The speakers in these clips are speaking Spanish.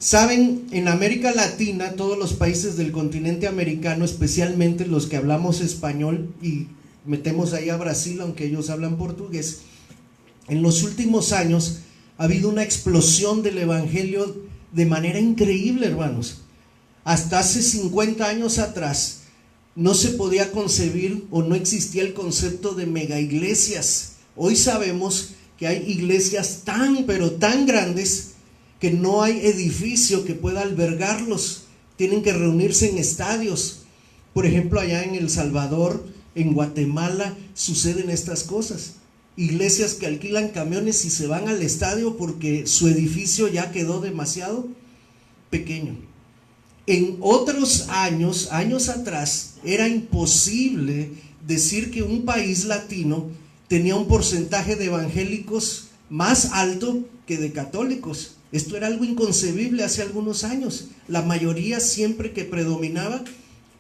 Saben, en América Latina, todos los países del continente americano, especialmente los que hablamos español, y metemos ahí a Brasil, aunque ellos hablan portugués, en los últimos años ha habido una explosión del evangelio de manera increíble, hermanos. Hasta hace 50 años atrás no se podía concebir o no existía el concepto de mega iglesias. Hoy sabemos que hay iglesias tan, pero tan grandes que no hay edificio que pueda albergarlos. Tienen que reunirse en estadios. Por ejemplo, allá en El Salvador, en Guatemala, suceden estas cosas. Iglesias que alquilan camiones y se van al estadio porque su edificio ya quedó demasiado pequeño. En otros años atrás, era imposible decir que un país latino tenía un porcentaje de evangélicos más alto que de católicos. Esto era algo inconcebible hace algunos años. La mayoría siempre que predominaba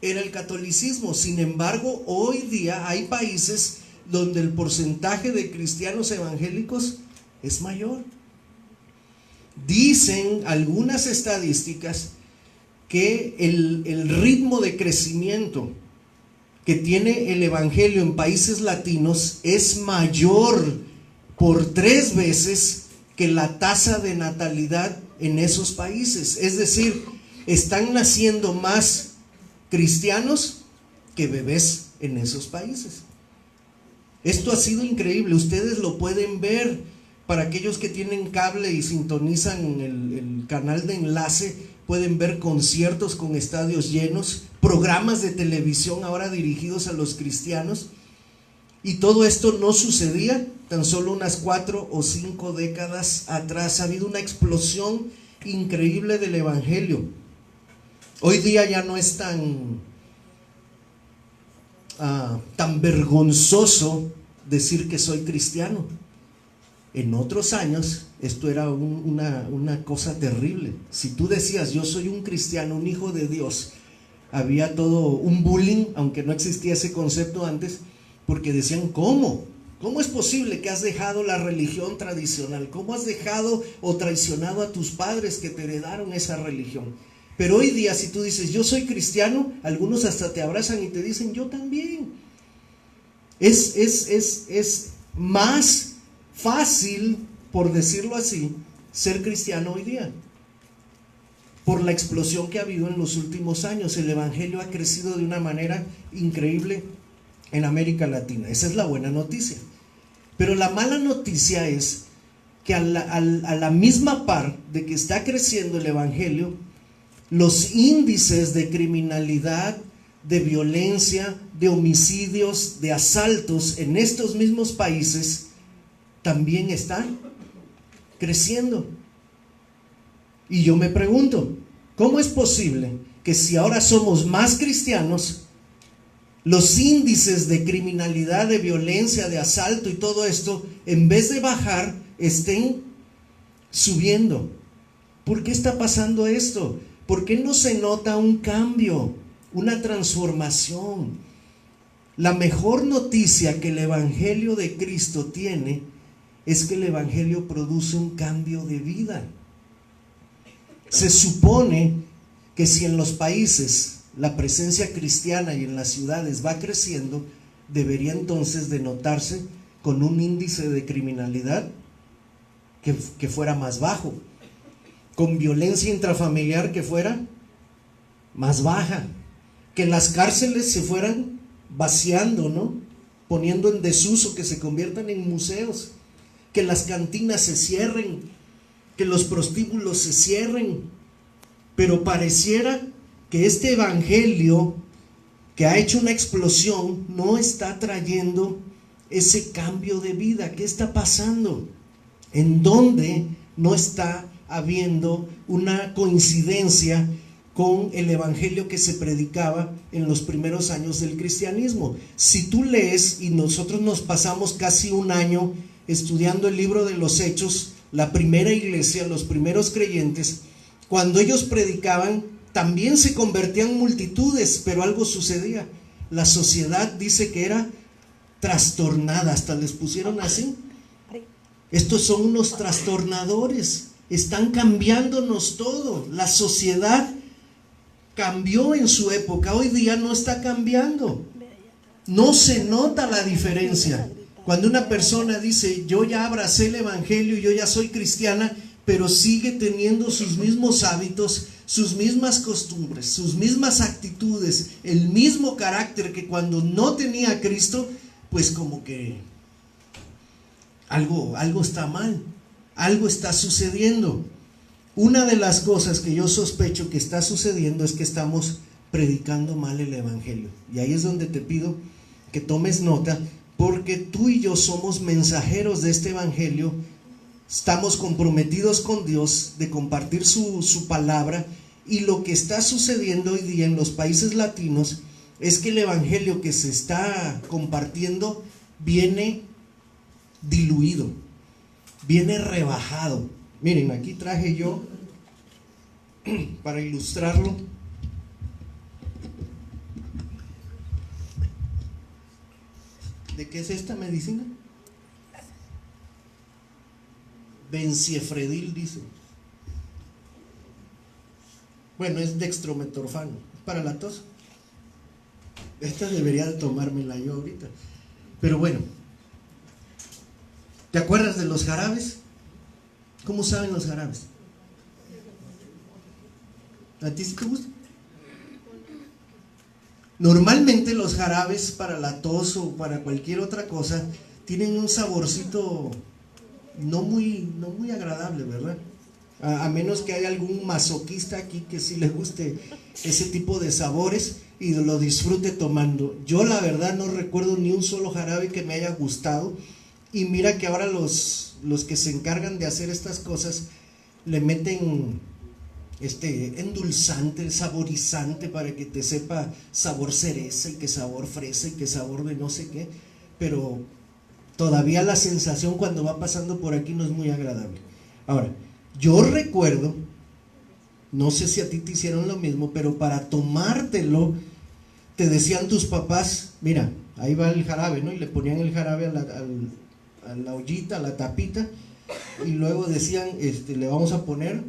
era el catolicismo. Sin embargo, hoy día hay países donde el porcentaje de cristianos evangélicos es mayor. Dicen algunas estadísticas que el ritmo de crecimiento que tiene el evangelio en países latinos es mayor por 3 veces que la tasa de natalidad en esos países. Es decir, están naciendo más cristianos que bebés en esos países. Esto ha sido increíble, ustedes lo pueden ver. Para aquellos que tienen cable y sintonizan el canal de enlace, pueden ver conciertos con estadios llenos, programas de televisión ahora dirigidos a los cristianos. Y todo esto no sucedía tan solo unas 4 o 5 décadas atrás. Ha habido una explosión increíble del evangelio. Hoy día ya no es tan vergonzoso decir que soy cristiano. En otros años esto era una cosa terrible. Si tú decías yo soy un cristiano, un hijo de Dios, había todo un bullying, aunque no existía ese concepto antes, porque decían ¿cómo es posible que has dejado la religión tradicional? ¿Cómo has dejado o traicionado a tus padres que te heredaron esa religión? Pero hoy día si tú dices yo soy cristiano, algunos hasta te abrazan y te dicen yo también. Es más fácil, por decirlo así, ser cristiano hoy día, por la explosión que ha habido en los últimos años. El evangelio ha crecido de una manera increíble en América Latina. Esa es la buena noticia. Pero la mala noticia es que a la misma par de que está creciendo el evangelio, los índices de criminalidad, de violencia, de homicidios, de asaltos en estos mismos países también están creciendo. Y yo me pregunto, ¿cómo es posible que si ahora somos más cristianos, los índices de criminalidad, de violencia, de asalto y todo esto, en vez de bajar, estén subiendo? ¿Por qué está pasando esto? ¿Por qué no se nota un cambio, una transformación? La mejor noticia que el evangelio de Cristo tiene es que el evangelio produce un cambio de vida. Se supone que si en los países la presencia cristiana y en las ciudades va creciendo, debería entonces de notarse con un índice de criminalidad que fuera más bajo, con violencia intrafamiliar que fuera más baja, que las cárceles se fueran vaciando, ¿no? Poniendo en desuso, que se conviertan en museos, que las cantinas se cierren, que los prostíbulos se cierren. Pero pareciera que este evangelio que ha hecho una explosión no está trayendo ese cambio de vida. ¿Qué está pasando? ¿En dónde no está habiendo una coincidencia con el evangelio que se predicaba en los primeros años del cristianismo? Si tú lees, y nosotros nos pasamos casi un año estudiando el libro de los Hechos, la primera iglesia, los primeros creyentes, cuando ellos predicaban, también se convertían multitudes, pero algo sucedía. La sociedad dice que era trastornada, hasta les pusieron así. Estos son unos trastornadores. están cambiándonos todo. La sociedad cambió en su época, hoy día no está cambiando. No se nota la diferencia. Cuando una persona dice, yo ya abracé el evangelio, yo ya soy cristiana, pero sigue teniendo sus mismos hábitos, sus mismas costumbres, sus mismas actitudes, el mismo carácter que cuando no tenía a Cristo, pues como que algo está mal, algo está sucediendo. Una de las cosas que yo sospecho que está sucediendo es que estamos predicando mal el evangelio. Y ahí es donde te pido que tomes nota, porque tú y yo somos mensajeros de este evangelio. Estamos comprometidos con Dios de compartir su palabra, y lo que está sucediendo hoy día en los países latinos es que el evangelio que se está compartiendo viene diluido, viene rebajado. Miren, aquí traje yo para ilustrarlo ¿de qué es esta medicina? Benciefredil, dice. Bueno, es dextrometorfano, es para la tos. Esta debería de tomármela yo ahorita. Pero bueno, ¿te acuerdas de los jarabes? ¿Cómo saben los jarabes? ¿A ti sí te gusta? Normalmente los jarabes para la tos o para cualquier otra cosa tienen un saborcito no muy agradable, ¿verdad? A menos que haya algún masoquista aquí que sí le guste ese tipo de sabores y lo disfrute tomando. Yo la verdad no recuerdo ni un solo jarabe que me haya gustado, y mira que ahora los que se encargan de hacer estas cosas le meten endulzante, saborizante para que te sepa sabor cereza y que sabor fresa y que sabor de no sé qué, pero todavía la sensación cuando va pasando por aquí no es muy agradable. Ahora, yo recuerdo, no sé si a ti te hicieron lo mismo, pero para tomártelo te decían tus papás, mira, ahí va el jarabe, ¿no? Y le ponían el jarabe a la ollita, a la tapita, y luego decían, le vamos a poner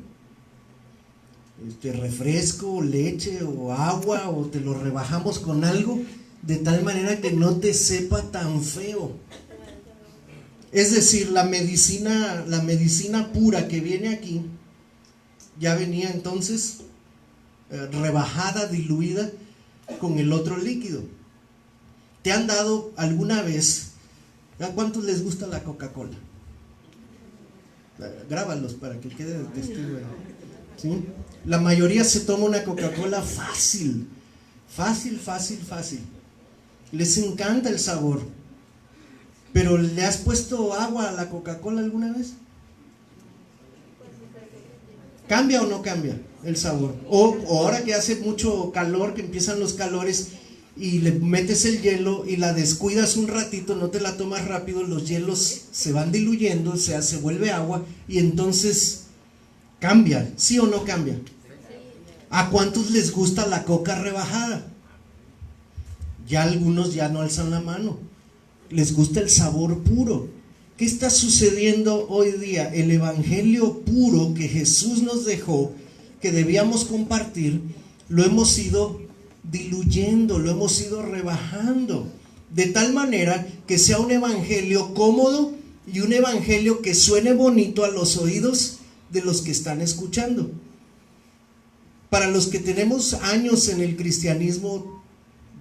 refresco, leche o agua, o te lo rebajamos con algo de tal manera que no te sepa tan feo. Es decir, la medicina pura que viene aquí ya venía entonces rebajada, diluida con el otro líquido. ¿Te han dado alguna vez? ¿A cuántos les gusta la Coca-Cola? Grábalos para que quede de testigo, ¿sí? La mayoría se toma una Coca-Cola fácil. Les encanta el sabor. ¿Pero le has puesto agua a la Coca-Cola alguna vez? ¿Cambia o no cambia el sabor? O ahora que hace mucho calor, que empiezan los calores, y le metes el hielo y la descuidas un ratito, no te la tomas rápido, los hielos se van diluyendo, o sea, se vuelve agua, y entonces cambia, ¿sí o no cambia? ¿A cuántos les gusta la coca rebajada? Ya algunos ya no alzan la mano, les gusta el sabor puro. ¿Qué está sucediendo hoy día? El evangelio puro que Jesús nos dejó, que debíamos compartir, lo hemos ido diluyendo, lo hemos ido rebajando, de tal manera que sea un evangelio cómodo y un evangelio que suene bonito a los oídos de los que están escuchando. Para los que tenemos años en el cristianismo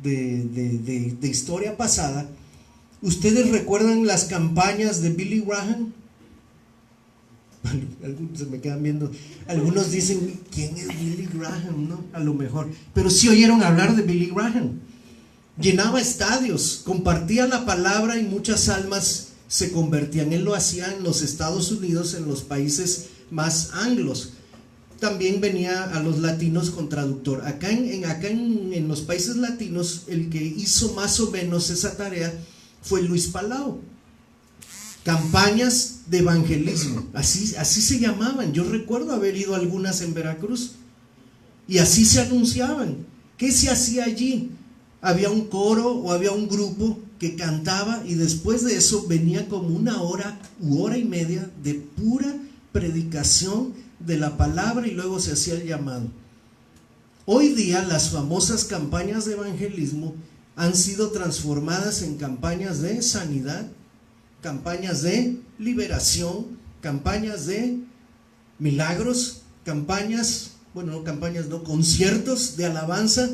de historia pasada, ¿ustedes recuerdan las campañas de Billy Graham? Algunos se me quedan viendo. Algunos dicen, ¿quién es Billy Graham? ¿No? A lo mejor. Pero sí oyeron hablar de Billy Graham. Llenaba estadios, compartía la palabra y muchas almas se convertían. Él lo hacía en los Estados Unidos, en los países más anglos. También venía a los latinos con traductor. Acá en los países latinos, el que hizo más o menos esa tarea fue Luis Palau. Campañas de evangelismo, así se llamaban. Yo recuerdo haber ido a algunas en Veracruz y así se anunciaban. ¿Qué se hacía allí? Había un coro o había un grupo que cantaba, y después de eso venía como una hora u hora y media de pura predicación de la palabra y luego se hacía el llamado. Hoy día las famosas campañas de evangelismo han sido transformadas en campañas de sanidad, campañas de liberación, campañas de milagros, conciertos de alabanza,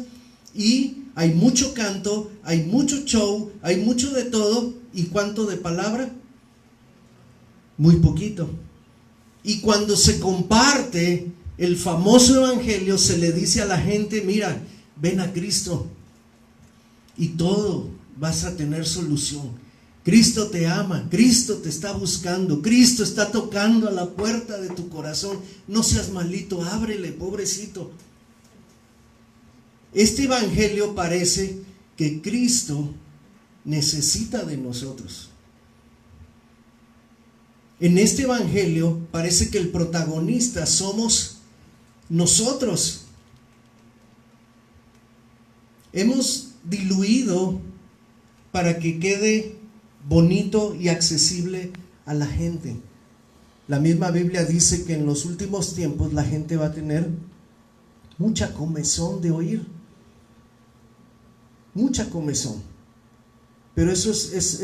y hay mucho canto, hay mucho show, hay mucho de todo. ¿Y cuánto de palabra? Muy poquito. Y cuando se comparte el famoso evangelio, se le dice a la gente: mira, ven a Cristo y todo vas a tener solución. Cristo te ama, Cristo te está buscando, Cristo está tocando a la puerta de tu corazón. No seas malito, ábrele, pobrecito. Este evangelio parece que Cristo necesita de nosotros. En este evangelio parece que el protagonista somos nosotros. Hemos diluido para que quede bonito y accesible a la gente. La misma Biblia dice que en los últimos tiempos la gente va a tener mucha comezón de oír. Mucha comezón. Pero eso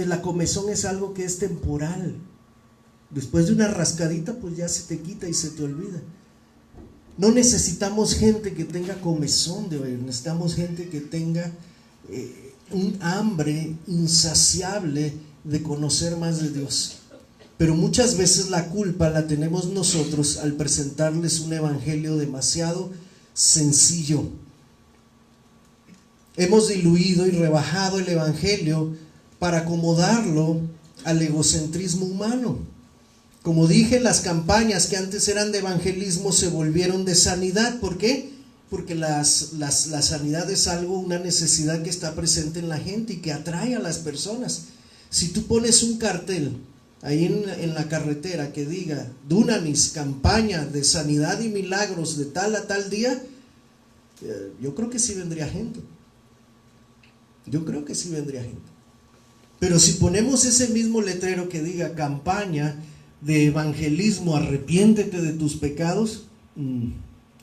la comezón es algo que es temporal. Después de una rascadita, pues ya se te quita y se te olvida. No necesitamos gente que tenga comezón de oír, necesitamos gente que tenga un hambre insaciable de conocer más de Dios. Pero muchas veces la culpa la tenemos nosotros al presentarles un evangelio demasiado sencillo. Hemos diluido y rebajado el evangelio para acomodarlo al egocentrismo humano. Como dije, las campañas que antes eran de evangelismo se volvieron de sanidad. ¿Por qué? Porque la sanidad es algo, una necesidad que está presente en la gente y que atrae a las personas. Si tú pones un cartel ahí en la carretera que diga: Dunamis, campaña de sanidad y milagros de tal a tal día, yo creo que sí vendría gente. Pero si ponemos ese mismo letrero que diga: campaña de evangelismo, arrepiéntete de tus pecados,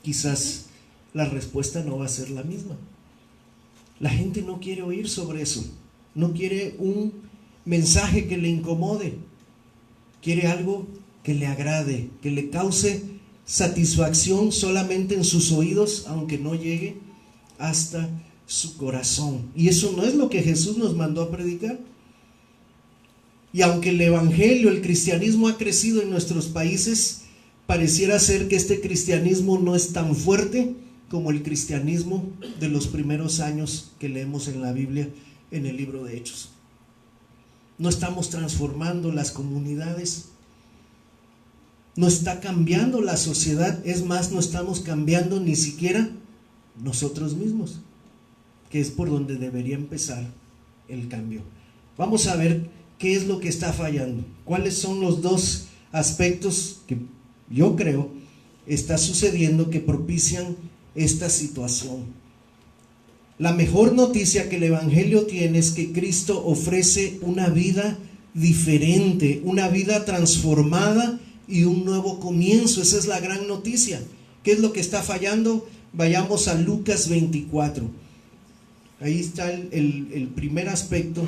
quizás la respuesta no va a ser la misma. La gente no quiere oír sobre eso, no quiere un mensaje que le incomode, quiere algo que le agrade, que le cause satisfacción solamente en sus oídos, aunque no llegue hasta su corazón. Y eso no es lo que Jesús nos mandó a predicar. Y aunque el evangelio, el cristianismo ha crecido en nuestros países, pareciera ser que este cristianismo no es tan fuerte como el cristianismo de los primeros años que leemos en la Biblia, en el libro de Hechos. No estamos transformando las comunidades, no está cambiando la sociedad, es más, no estamos cambiando ni siquiera nosotros mismos, que es por donde debería empezar el cambio. Vamos a ver qué es lo que está fallando, cuáles son los dos aspectos que yo creo está sucediendo que propician esta situación. La mejor noticia que el evangelio tiene es que Cristo ofrece una vida diferente, una vida transformada y un nuevo comienzo. Esa es la gran noticia. ¿Qué es lo que está fallando? Vayamos a Lucas 24. Ahí está el primer aspecto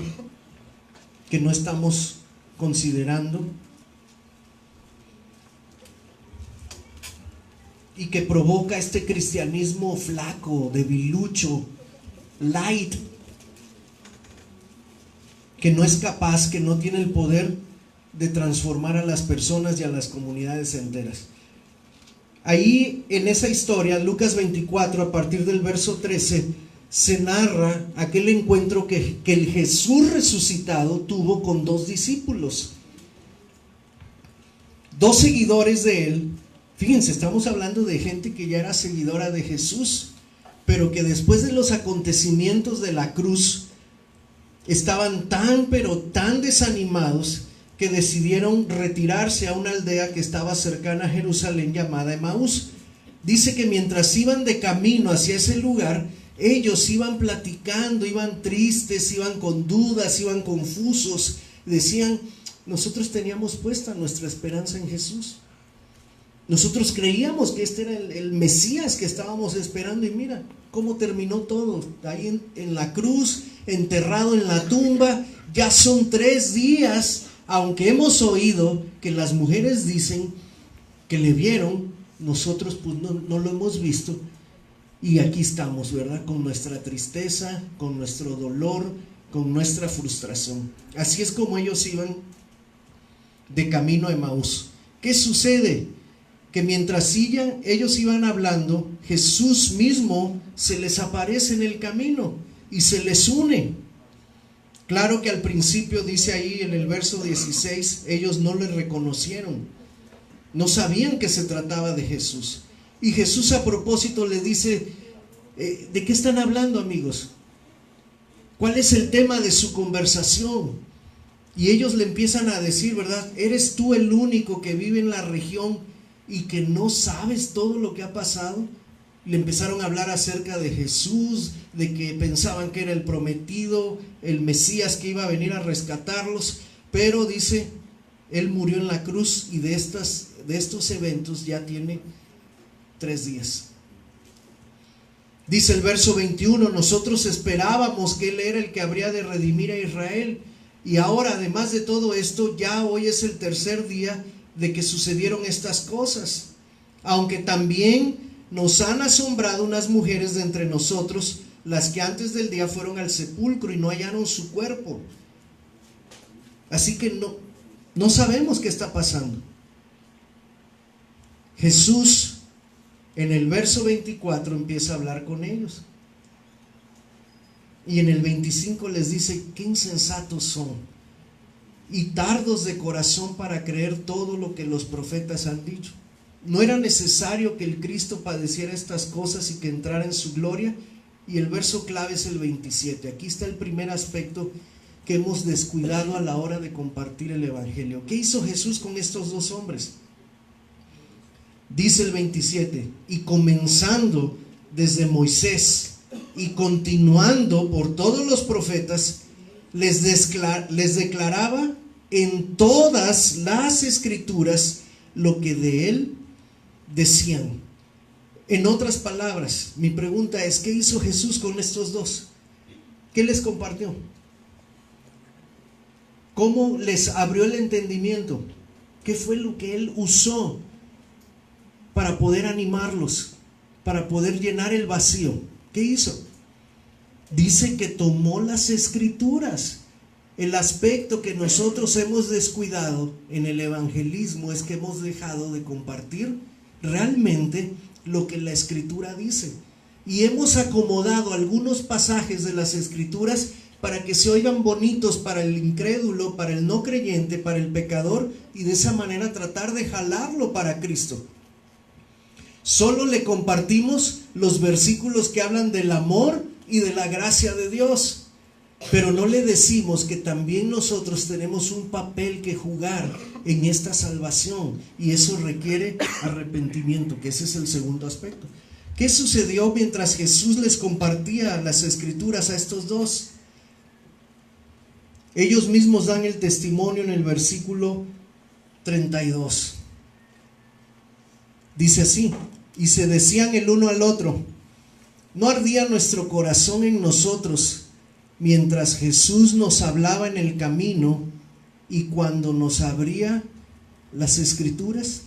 que no estamos considerando y que provoca este cristianismo flaco, debilucho, light, que no es capaz, que no tiene el poder de transformar a las personas y a las comunidades enteras. Ahí en esa historia, Lucas 24, a partir del verso 13, se narra aquel encuentro que el Jesús resucitado tuvo con dos discípulos, dos seguidores de él. Fíjense, estamos hablando de gente que ya era seguidora de Jesús, pero que después de los acontecimientos de la cruz estaban tan desanimados que decidieron retirarse a una aldea que estaba cercana a Jerusalén llamada Emaús. Dice que mientras iban de camino hacia ese lugar, ellos iban platicando, iban tristes, iban con dudas, iban confusos. Decían: nosotros teníamos puesta nuestra esperanza en Jesús. Nosotros creíamos que este era el Mesías que estábamos esperando, y mira cómo terminó todo, ahí en la cruz, enterrado en la tumba. Ya son 3 días, aunque hemos oído que las mujeres dicen que le vieron, nosotros pues no lo hemos visto. Y aquí estamos, ¿verdad? Con nuestra tristeza, con nuestro dolor, con nuestra frustración. Así es como ellos iban de camino a Emaús. ¿Qué sucede? Que mientras ellos iban hablando, Jesús mismo se les aparece en el camino y se les une. Claro que al principio dice ahí en el verso 16, ellos no le reconocieron, no sabían que se trataba de Jesús. Y Jesús a propósito le dice, ¿de qué están hablando, amigos? ¿Cuál es el tema de su conversación? Y ellos le empiezan a decir, ¿verdad? ¿Eres tú el único que vive en la región y que no sabes todo lo que ha pasado? Le empezaron a hablar acerca de Jesús, de que pensaban que era el prometido, el Mesías que iba a venir a rescatarlos. Pero dice, Él murió en la cruz, y de estos eventos ya tiene 3 días. Dice el verso 21, nosotros esperábamos que Él era el que habría de redimir a Israel. Y ahora, además de todo esto, ya hoy es el 3er día de que sucedieron estas cosas. Aunque también nos han asombrado unas mujeres de entre nosotros, las que antes del día fueron al sepulcro y no hallaron su cuerpo. Así que no sabemos qué está pasando. Jesús en el verso 24 empieza a hablar con ellos. Y en el 25 les dice, qué insensatos son y tardos de corazón para creer todo lo que los profetas han dicho. ¿No era necesario que el Cristo padeciera estas cosas y que entrara en su gloria? Y el verso clave es el 27. Aquí está el primer aspecto que hemos descuidado a la hora de compartir el Evangelio. ¿Qué hizo Jesús con estos 2 hombres? Dice el 27, y comenzando desde Moisés y continuando por todos los profetas, les declaraba en todas las escrituras lo que de él decían. En otras palabras, mi pregunta es, ¿qué hizo Jesús con estos 2? ¿Qué les compartió? ¿Cómo les abrió el entendimiento? ¿Qué fue lo que Él usó para poder animarlos, para poder llenar el vacío? ¿Qué hizo? Dice que tomó las escrituras. El aspecto que nosotros hemos descuidado en el evangelismo es que hemos dejado de compartir realmente lo que la escritura dice, y hemos acomodado algunos pasajes de las escrituras para que se oigan bonitos para el incrédulo, para el no creyente, para el pecador, y de esa manera tratar de jalarlo para Cristo. Solo le compartimos los versículos que hablan del amor y de la gracia de Dios, pero no le decimos que también nosotros tenemos un papel que jugar en esta salvación, y eso requiere arrepentimiento, que ese es el segundo aspecto. ¿Qué sucedió mientras Jesús les compartía las escrituras a estos 2? Ellos mismos dan el testimonio en el versículo 32. Dice así, y se decían el uno al otro, ¿no ardía nuestro corazón en nosotros mientras Jesús nos hablaba en el camino y cuando nos abría las escrituras?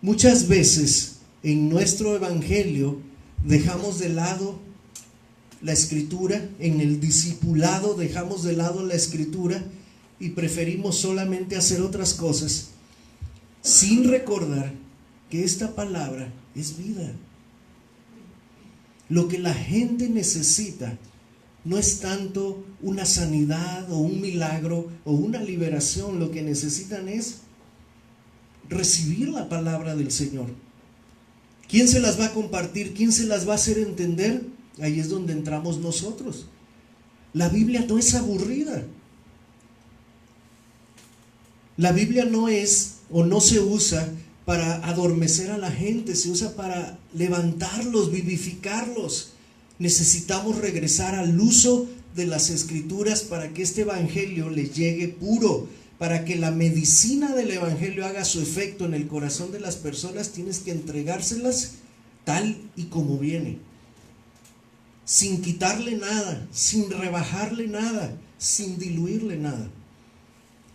Muchas veces en nuestro evangelio dejamos de lado la escritura, en el discipulado dejamos de lado la escritura y preferimos solamente hacer otras cosas sin recordar que esta palabra es vida. Lo que la gente necesita no es tanto una sanidad o un milagro o una liberación. Lo que necesitan es recibir la palabra del Señor. ¿Quién se las va a compartir? ¿Quién se las va a hacer entender? Ahí es donde entramos nosotros. La Biblia no es aburrida. La Biblia no es o no se usa para adormecer a la gente, se usa para levantarlos, vivificarlos. Necesitamos regresar al uso de las escrituras para que este evangelio les llegue puro, para que la medicina del Evangelio haga su efecto en el corazón de las personas, tienes que entregárselas tal y como viene, sin quitarle nada, sin rebajarle nada, sin diluirle nada.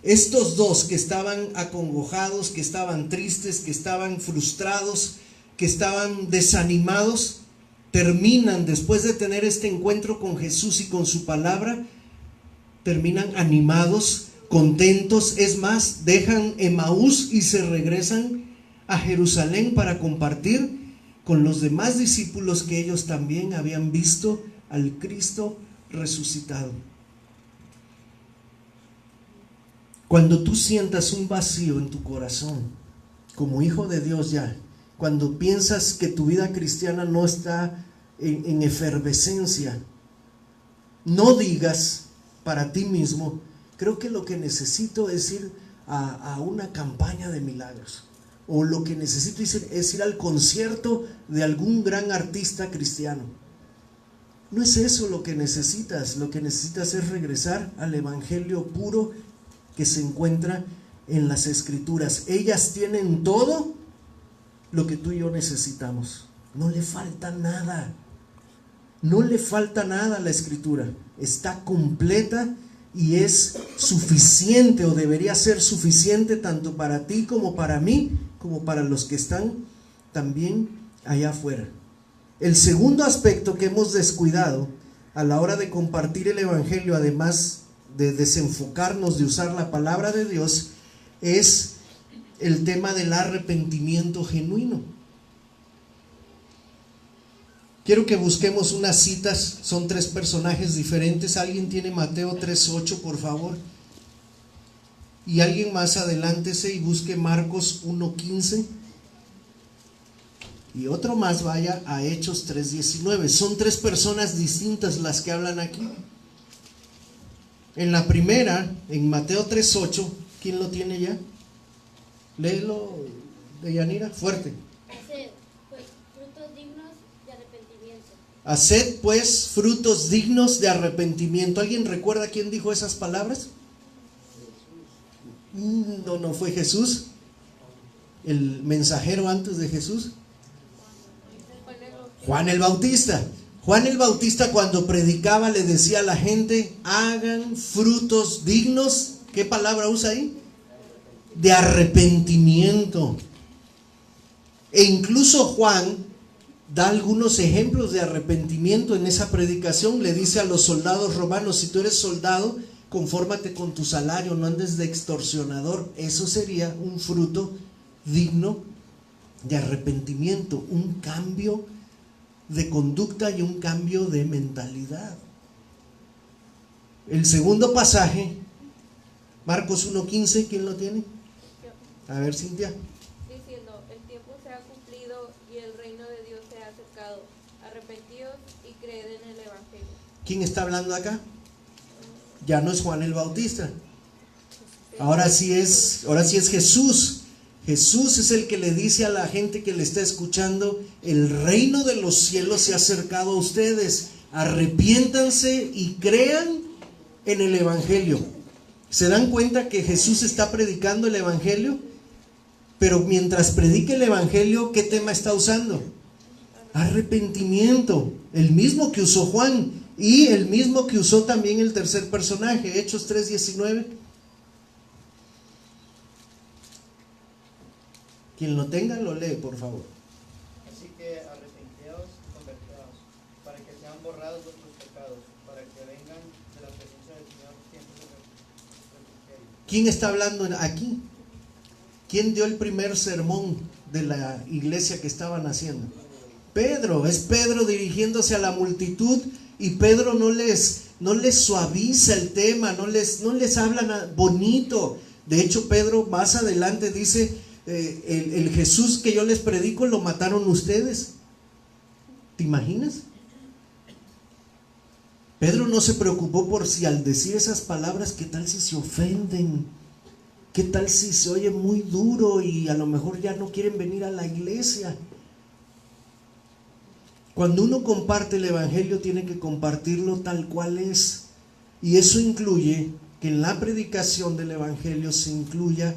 Estos dos que estaban acongojados, que estaban tristes, que estaban frustrados, que estaban desanimados, terminan, después de tener este encuentro con Jesús y con su palabra, terminan animados, contentos. Es más, dejan Emaús y se regresan a Jerusalén para compartir con los demás discípulos que ellos también habían visto al Cristo resucitado. Cuando tú sientas un vacío en tu corazón, como hijo de Dios ya, cuando piensas que tu vida cristiana no está en efervescencia, no digas para ti mismo: creo que lo que necesito es ir a una campaña de milagros, o lo que necesito es ir al concierto de algún gran artista cristiano. No es eso lo que necesitas. Lo que necesitas es regresar al evangelio puro que se encuentra en las Escrituras. Ellas tienen todo lo que tú y yo necesitamos. No le falta nada. No le falta nada a la Escritura. Está completa y es suficiente, o debería ser suficiente, tanto para ti como para mí, como para los que están también allá afuera. El segundo aspecto que hemos descuidado a la hora de compartir el evangelio, además de desenfocarnos de usar la palabra de Dios, es el tema del arrepentimiento genuino. Quiero que busquemos unas citas, son 3 personajes diferentes. ¿Alguien tiene Mateo 3:8, por favor? Y alguien más adelántese y busque Marcos 1:15. Y otro más vaya a Hechos 3:19. Son 3 personas distintas las que hablan aquí. En la primera, en Mateo 3:8, ¿quién lo tiene ya? Léelo, Deyanira, fuerte. Haced pues frutos dignos de arrepentimiento. ¿Alguien recuerda quién dijo esas palabras? No fue Jesús. El mensajero antes de Jesús, Juan el Bautista. Juan el Bautista, cuando predicaba, le decía a la gente: hagan frutos dignos. ¿Qué palabra usa ahí? De arrepentimiento. E incluso Juan da algunos ejemplos de arrepentimiento en esa predicación. Le dice a los soldados romanos: si tú eres soldado, confórmate con tu salario, no andes de extorsionador. Eso sería un fruto digno de arrepentimiento, un cambio de conducta y un cambio de mentalidad. El segundo pasaje, Marcos 1:15, ¿quién lo tiene? A ver, Cintia. Diciendo: el tiempo se ha cumplido y el reino de Dios se ha acercado. Arrepentíos y creed en el evangelio. ¿Quién está hablando acá? Ya no es Juan el Bautista. Ahora sí es Jesús. Jesús es el que le dice a la gente que le está escuchando: el reino de los cielos se ha acercado a ustedes. Arrepiéntanse y crean en el evangelio. ¿Se dan cuenta que Jesús está predicando el evangelio? Pero mientras predica el evangelio, ¿qué tema está usando? Arrepentimiento. El mismo que usó Juan y el mismo que usó también el tercer personaje, Hechos 3:19. Quien lo tenga, lo lee, por favor. Así que arrepentíos y convertíos, para que sean borrados vuestros pecados, para que vengan de la presencia del Señor tiempos de refrigerio. ¿Quién está hablando aquí? ¿Quién dio el primer sermón de la iglesia que estaban haciendo? Pedro. Es Pedro dirigiéndose a la multitud, y Pedro no les suaviza el tema, no les habla bonito. De hecho, Pedro más adelante dice: el Jesús que yo les predico lo mataron ustedes. ¿Te imaginas? Pedro no se preocupó por si al decir esas palabras, ¿qué tal si se ofenden? ¿Qué tal si se oye muy duro y a lo mejor ya no quieren venir a la iglesia? Cuando uno comparte el evangelio, tiene que compartirlo tal cual es. Y eso incluye que en la predicación del Evangelio se incluya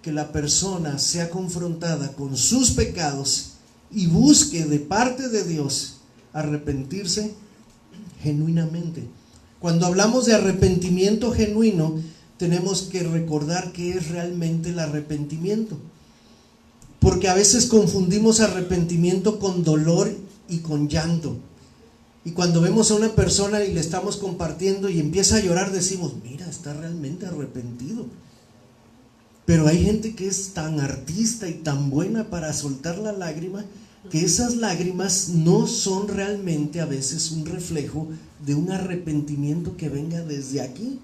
que la persona sea confrontada con sus pecados y busque de parte de Dios arrepentirse genuinamente. Cuando hablamos de arrepentimiento genuino, tenemos que recordar qué es realmente el arrepentimiento, porque a veces confundimos arrepentimiento con dolor y con llanto. Y cuando vemos a una persona y le estamos compartiendo y empieza a llorar, decimos, mira, está realmente arrepentido. Pero hay gente que es tan artista y tan buena para soltar la lágrima, que esas lágrimas no son realmente a veces un reflejo de un arrepentimiento que venga desde aquí.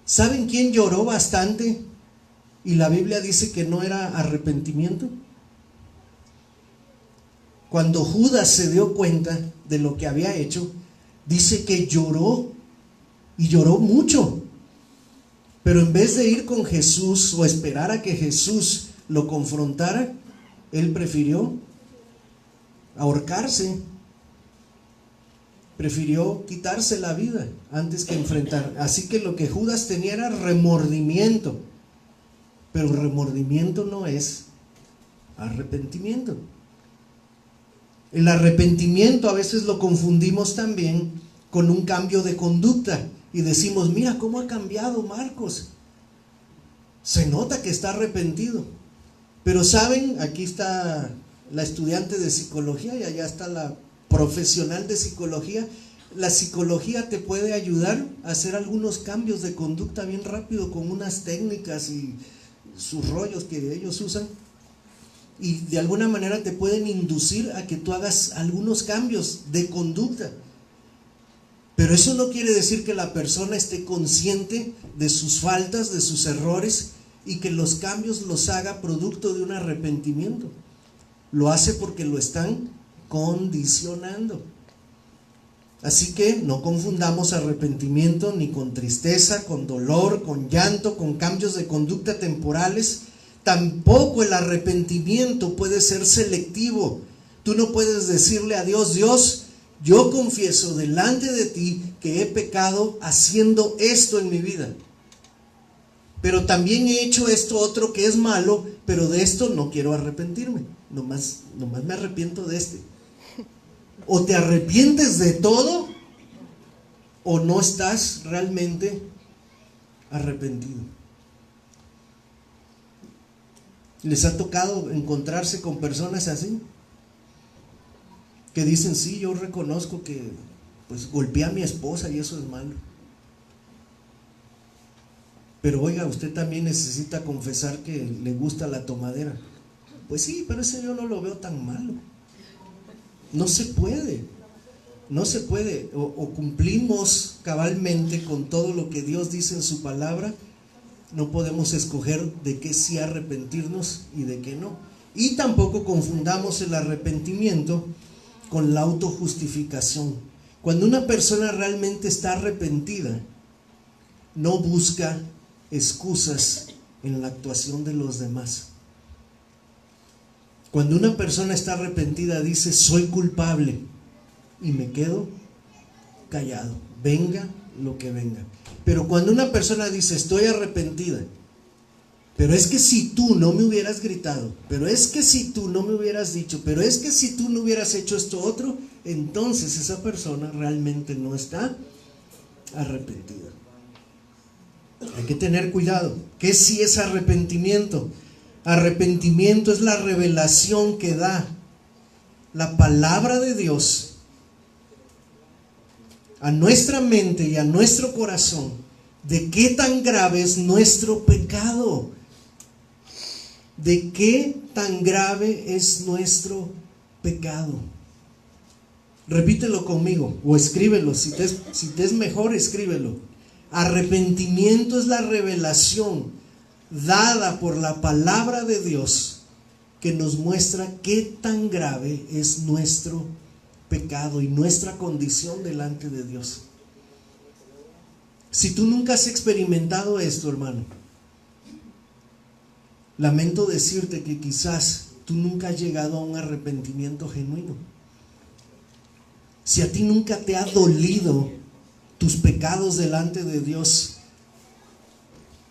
¿Saben quién lloró bastante? Y la Biblia dice que no era arrepentimiento. Cuando Judas se dio cuenta de lo que había hecho, dice que lloró, y lloró mucho. Pero en vez de ir con Jesús o esperar a que Jesús lo confrontara, él prefirió ahorcarse, prefirió quitarse la vida antes que enfrentar. Así que lo que Judas tenía era remordimiento, pero remordimiento no es arrepentimiento. El arrepentimiento a veces lo confundimos también con un cambio de conducta y decimos, mira cómo ha cambiado Marcos, se nota que está arrepentido. Pero saben, aquí está la estudiante de psicología y allá está la profesional de psicología. La psicología te puede ayudar a hacer algunos cambios de conducta bien rápido con unas técnicas y sus rollos que ellos usan, y de alguna manera te pueden inducir a que tú hagas algunos cambios de conducta. Pero eso no quiere decir que la persona esté consciente de sus faltas, de sus errores, y que los cambios los haga producto de un arrepentimiento. Lo hace porque lo están condicionando. Así que no confundamos arrepentimiento ni con tristeza, con dolor, con llanto, con cambios de conducta temporales. Tampoco el arrepentimiento puede ser selectivo. Tú no puedes decirle a Dios, Dios, yo confieso delante de ti que he pecado haciendo esto en mi vida, pero también he hecho esto otro que es malo, pero de esto no quiero arrepentirme, nomás me arrepiento de este. O te arrepientes de todo, o no estás realmente arrepentido. ¿Les ha tocado encontrarse con personas así? Que dicen, sí, yo reconozco que pues golpeé a mi esposa y eso es malo. Pero oiga, usted también necesita confesar que le gusta la tomadera. Pues sí, pero ese yo no lo veo tan malo. No se puede. No se puede. O cumplimos cabalmente con todo lo que Dios dice en su palabra. No podemos escoger de qué sí arrepentirnos y de qué no. Y tampoco confundamos el arrepentimiento con la autojustificación. Cuando una persona realmente está arrepentida, no busca excusas en la actuación de los demás. Cuando una persona está arrepentida, dice, soy culpable, y me quedo callado, venga lo que venga. Pero cuando una persona dice, estoy arrepentida, pero es que si tú no me hubieras gritado, pero es que si tú no me hubieras dicho, pero es que si tú no hubieras hecho esto otro, entonces esa persona realmente no está arrepentida. Hay que tener cuidado. ¿Qué sí es arrepentimiento? Arrepentimiento es la revelación que da la palabra de Dios a nuestra mente y a nuestro corazón de qué tan grave es nuestro pecado. ¿De qué tan grave es nuestro pecado? Repítelo conmigo o escríbelo. Si te es mejor, escríbelo. Arrepentimiento es la revelación dada por la palabra de Dios que nos muestra qué tan grave es nuestro pecado y nuestra condición delante de Dios. Si tú nunca has experimentado esto, hermano, lamento decirte que quizás tú nunca has llegado a un arrepentimiento genuino. Si a ti nunca te ha dolido tus pecados delante de Dios,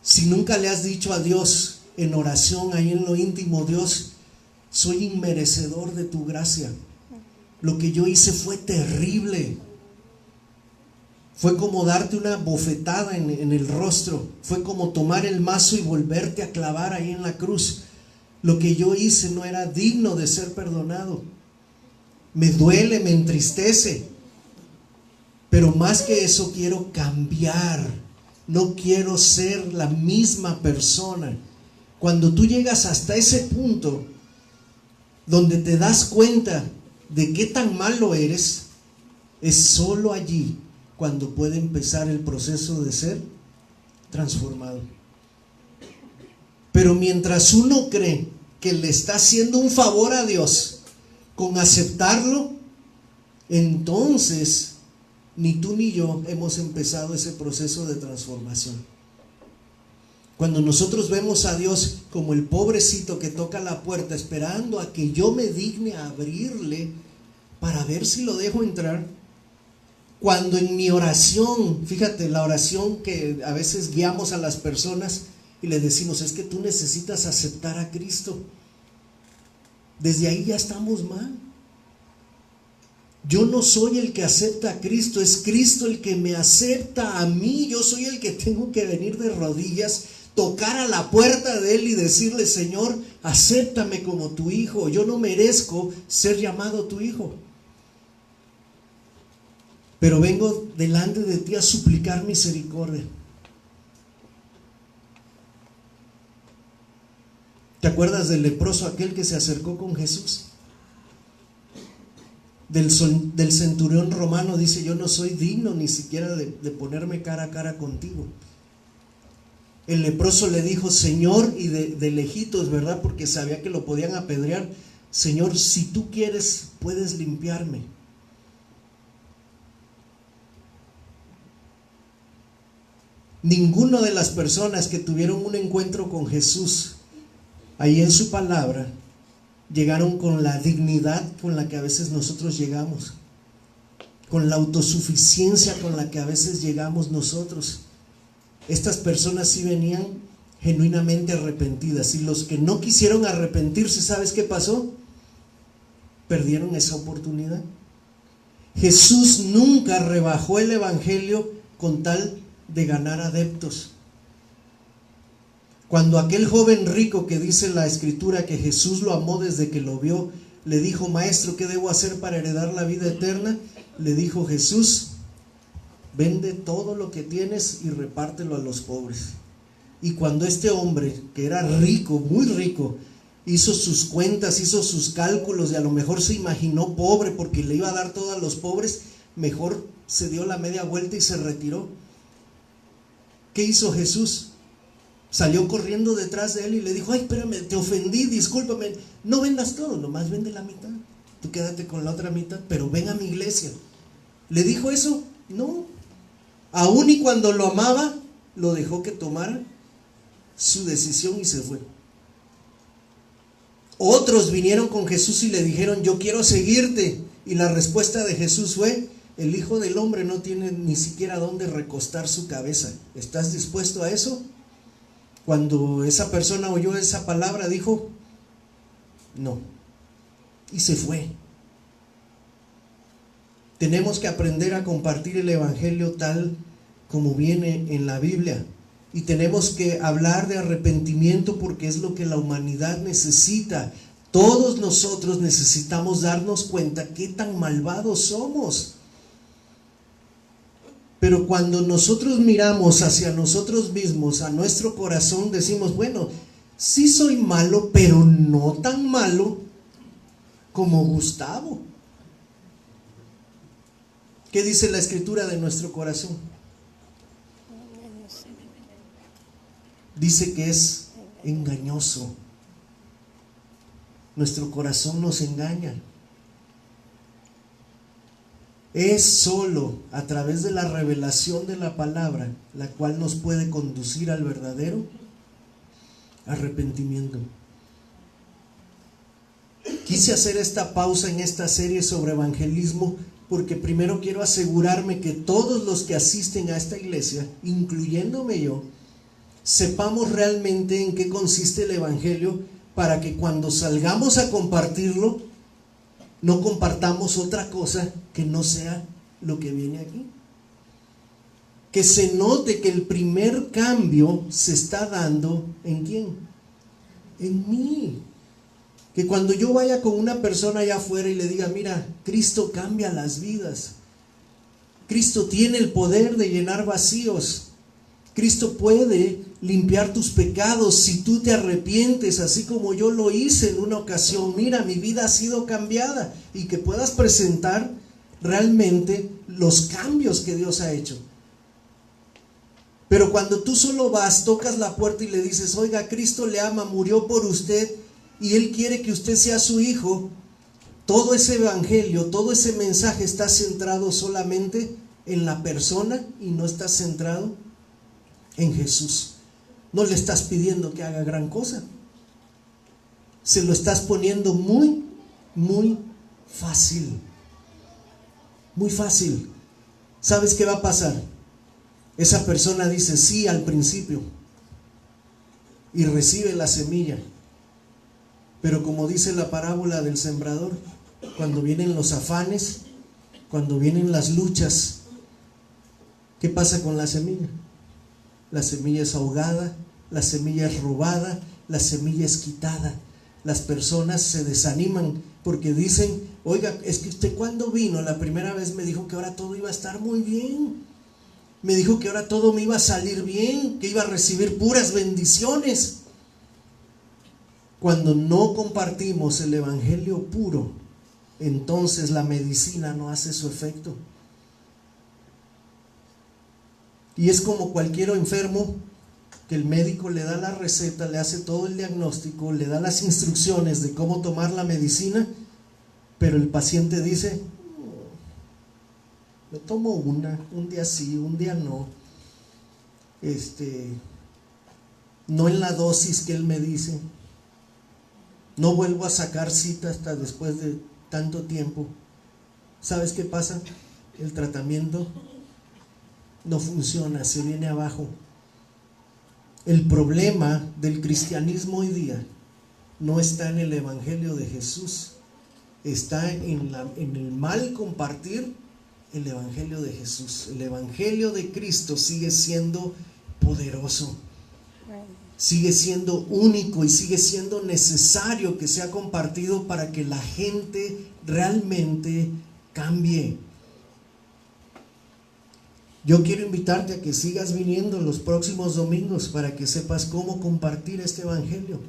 Si nunca le has dicho a Dios en oración, ahí en lo íntimo, Dios, soy inmerecedor de tu gracia. Lo que yo hice fue terrible. Fue como darte una bofetada en el rostro. Fue como tomar el mazo y volverte a clavar ahí en la cruz. Lo que yo hice no era digno de ser perdonado. Me duele, me entristece. Pero más que eso, quiero cambiar. No quiero ser la misma persona. Cuando tú llegas hasta ese punto donde te das cuenta de qué tan malo eres, es solo allí cuando puede empezar el proceso de ser transformado. Pero mientras uno cree que le está haciendo un favor a Dios con aceptarlo, entonces ni tú ni yo hemos empezado ese proceso de transformación. Cuando nosotros vemos a Dios como el pobrecito que toca la puerta esperando a que yo me digne a abrirle para ver si lo dejo entrar, cuando en mi oración, fíjate, la oración que a veces guiamos a las personas y les decimos, es que tú necesitas aceptar a Cristo, desde ahí ya estamos mal. Yo no soy el que acepta a Cristo, es Cristo el que me acepta a mí. Yo soy el que tengo que venir de rodillas, tocar a la puerta de Él y decirle, Señor, acéptame como tu hijo. Yo no merezco ser llamado tu hijo, pero vengo delante de ti a suplicar misericordia. ¿Te acuerdas del leproso aquel que se acercó con Jesús? Del centurión romano, dice, yo no soy digno ni siquiera de ponerme cara a cara contigo. El leproso le dijo, Señor, y de lejitos, ¿verdad? Porque sabía que lo podían apedrear, Señor, si tú quieres, puedes limpiarme. Ninguna de las personas que tuvieron un encuentro con Jesús ahí en su palabra llegaron con la dignidad con la que a veces nosotros llegamos, con la autosuficiencia con la que a veces llegamos nosotros. Estas personas sí venían genuinamente arrepentidas, y los que no quisieron arrepentirse, ¿sabes qué pasó? Perdieron esa oportunidad. Jesús nunca rebajó el evangelio con tal de ganar adeptos. Cuando aquel joven rico que dice la escritura que Jesús lo amó desde que lo vio, le dijo, maestro, ¿qué debo hacer para heredar la vida eterna? Le dijo Jesús, vende todo lo que tienes y repártelo a los pobres. Y cuando este hombre, que era rico, muy rico, hizo sus cuentas, hizo sus cálculos, y a lo mejor se imaginó pobre porque le iba a dar todo a los pobres, mejor se dio la media vuelta y se retiró. ¿Qué hizo Jesús? Salió corriendo detrás de él y le dijo, ay, espérame, te ofendí, discúlpame, no vendas todo, nomás vende la mitad, tú quédate con la otra mitad, pero ven a mi iglesia. ¿Le dijo eso? No. Aún y cuando lo amaba, lo dejó que tomara su decisión y se fue. Otros vinieron con Jesús y le dijeron, yo quiero seguirte, y la respuesta de Jesús fue, el Hijo del Hombre no tiene ni siquiera dónde recostar su cabeza. ¿Estás dispuesto a eso? Cuando esa persona oyó esa palabra, dijo, no, y se fue. Tenemos que aprender a compartir el evangelio tal como viene en la Biblia, y tenemos que hablar de arrepentimiento porque es lo que la humanidad necesita. Todos nosotros necesitamos darnos cuenta qué tan malvados somos. Pero cuando nosotros miramos hacia nosotros mismos, a nuestro corazón, decimos, bueno, sí soy malo, pero no tan malo como Gustavo. ¿Qué dice la escritura de nuestro corazón? Dice que es engañoso. Nuestro corazón nos engaña. Es solo a través de la revelación de la palabra la cual nos puede conducir al verdadero arrepentimiento. Quise hacer esta pausa en esta serie sobre evangelismo porque primero quiero asegurarme que todos los que asisten a esta iglesia, incluyéndome yo, sepamos realmente en qué consiste el Evangelio, para que cuando salgamos a compartirlo, no compartamos otra cosa que no sea lo que viene aquí. Que se note que el primer cambio se está dando ¿en quién? En mí. Que cuando yo vaya con una persona allá afuera y le diga, mira, Cristo cambia las vidas. Cristo tiene el poder de llenar vacíos. Cristo puede limpiar tus pecados si tú te arrepientes, así como yo lo hice en una ocasión. Mira, mi vida ha sido cambiada, y que puedas presentar realmente los cambios que Dios ha hecho. Pero cuando tú solo vas, tocas la puerta y le dices, oiga, Cristo le ama, murió por usted y Él quiere que usted sea su hijo, todo ese evangelio, todo ese mensaje está centrado solamente en la persona y no está centrado en Jesús. No le estás pidiendo que haga gran cosa. Se lo estás poniendo muy, muy fácil. Muy fácil. ¿Sabes qué va a pasar? Esa persona dice sí al principio y recibe la semilla. Pero como dice la parábola del sembrador, cuando vienen los afanes, cuando vienen las luchas, ¿qué pasa con la semilla? La semilla es ahogada, la semilla es robada, la semilla es quitada. Las personas se desaniman porque dicen, oiga, es que usted cuando vino la primera vez me dijo que ahora todo iba a estar muy bien. Me dijo que ahora todo me iba a salir bien, que iba a recibir puras bendiciones. Cuando no compartimos el evangelio puro, entonces la medicina no hace su efecto. Y es como cualquier enfermo que el médico le da la receta, le hace todo el diagnóstico, le da las instrucciones de cómo tomar la medicina, pero el paciente dice, me tomo un día sí, un día no, no en la dosis que él me dice, no vuelvo a sacar cita hasta después de tanto tiempo. ¿Sabes qué pasa? El tratamiento no funciona, se viene abajo. El problema del cristianismo hoy día no está en el evangelio de Jesús, está en el mal compartir el evangelio de Jesús. El evangelio de Cristo sigue siendo poderoso, sigue siendo único y sigue siendo necesario que sea compartido para que la gente realmente cambie. Yo quiero invitarte a que sigas viniendo los próximos domingos para que sepas cómo compartir este evangelio,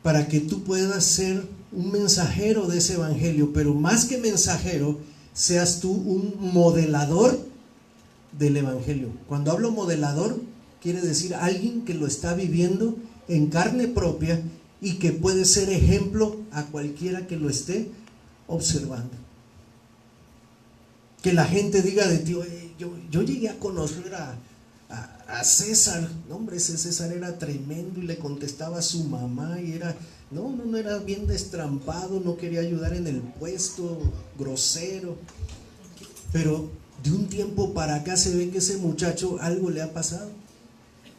para que tú puedas ser un mensajero de ese evangelio, pero más que mensajero, seas tú un modelador del evangelio. Cuando hablo modelador, quiere decir alguien que lo está viviendo en carne propia y que puede ser ejemplo a cualquiera que lo esté observando. Que la gente diga de ti, yo llegué a conocer a César. No, hombre, ese César era tremendo y le contestaba a su mamá y era, no era bien destrampado, no quería ayudar en el puesto, grosero. Pero de un tiempo para acá se ve que ese muchacho algo le ha pasado.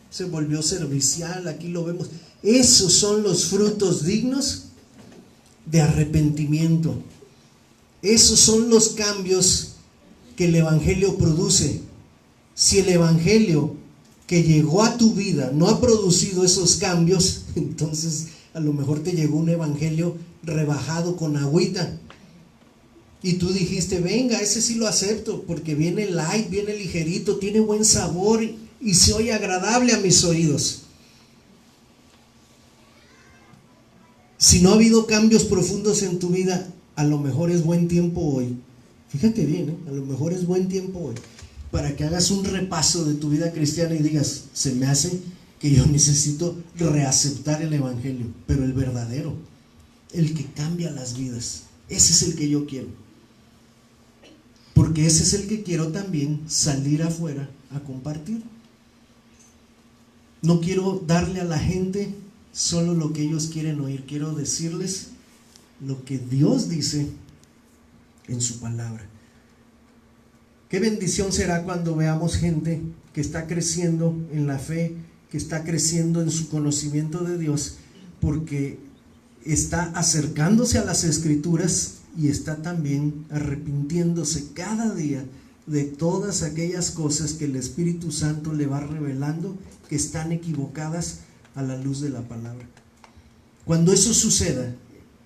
Se volvió servicial, aquí lo vemos. Esos son los frutos dignos de arrepentimiento. Esos son los cambios que el evangelio produce. Si el evangelio que llegó a tu vida no ha producido esos cambios, entonces a lo mejor te llegó un evangelio rebajado con agüita y tú dijiste, venga, ese sí lo acepto porque viene light, viene ligerito, tiene buen sabor y se oye agradable a mis oídos. Si no ha habido cambios profundos en tu vida, a lo mejor es buen tiempo hoy. Fíjate bien, a lo mejor es buen tiempo hoy para que hagas un repaso de tu vida cristiana y digas, se me hace que yo necesito reaceptar el evangelio, pero el verdadero, el que cambia las vidas. Ese es el que yo quiero, porque ese es el que quiero también salir afuera a compartir. No quiero darle a la gente solo lo que ellos quieren oír, quiero decirles lo que Dios dice en su palabra. Qué bendición será cuando veamos gente que está creciendo en la fe, que está creciendo en su conocimiento de Dios, porque está acercándose a las Escrituras y está también arrepintiéndose cada día de todas aquellas cosas que el Espíritu Santo le va revelando que están equivocadas a la luz de la palabra. Cuando eso suceda,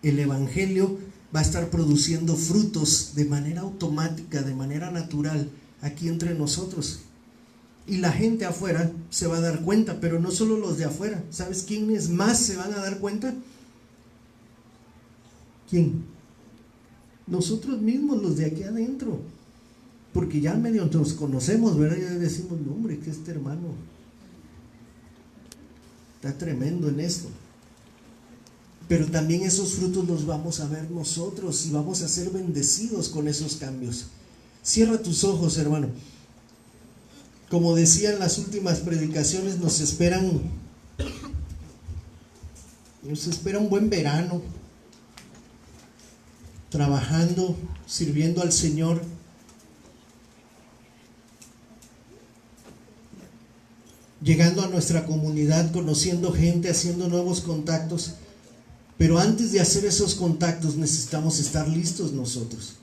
el Evangelio va a estar produciendo frutos de manera automática, de manera natural, aquí entre nosotros. Y la gente afuera se va a dar cuenta, pero no solo los de afuera. ¿Sabes quiénes más se van a dar cuenta? ¿Quién? Nosotros mismos, los de aquí adentro. Porque ya medio nos conocemos, ¿verdad? Ya decimos, no, hombre, que este hermano está tremendo en esto. Pero también esos frutos los vamos a ver nosotros y vamos a ser bendecidos con esos cambios. Cierra tus ojos, hermano. Como decía en las últimas predicaciones, nos espera un buen verano, trabajando, sirviendo al Señor. Llegando a nuestra comunidad, conociendo gente, haciendo nuevos contactos. Pero antes de hacer esos contactos necesitamos estar listos nosotros.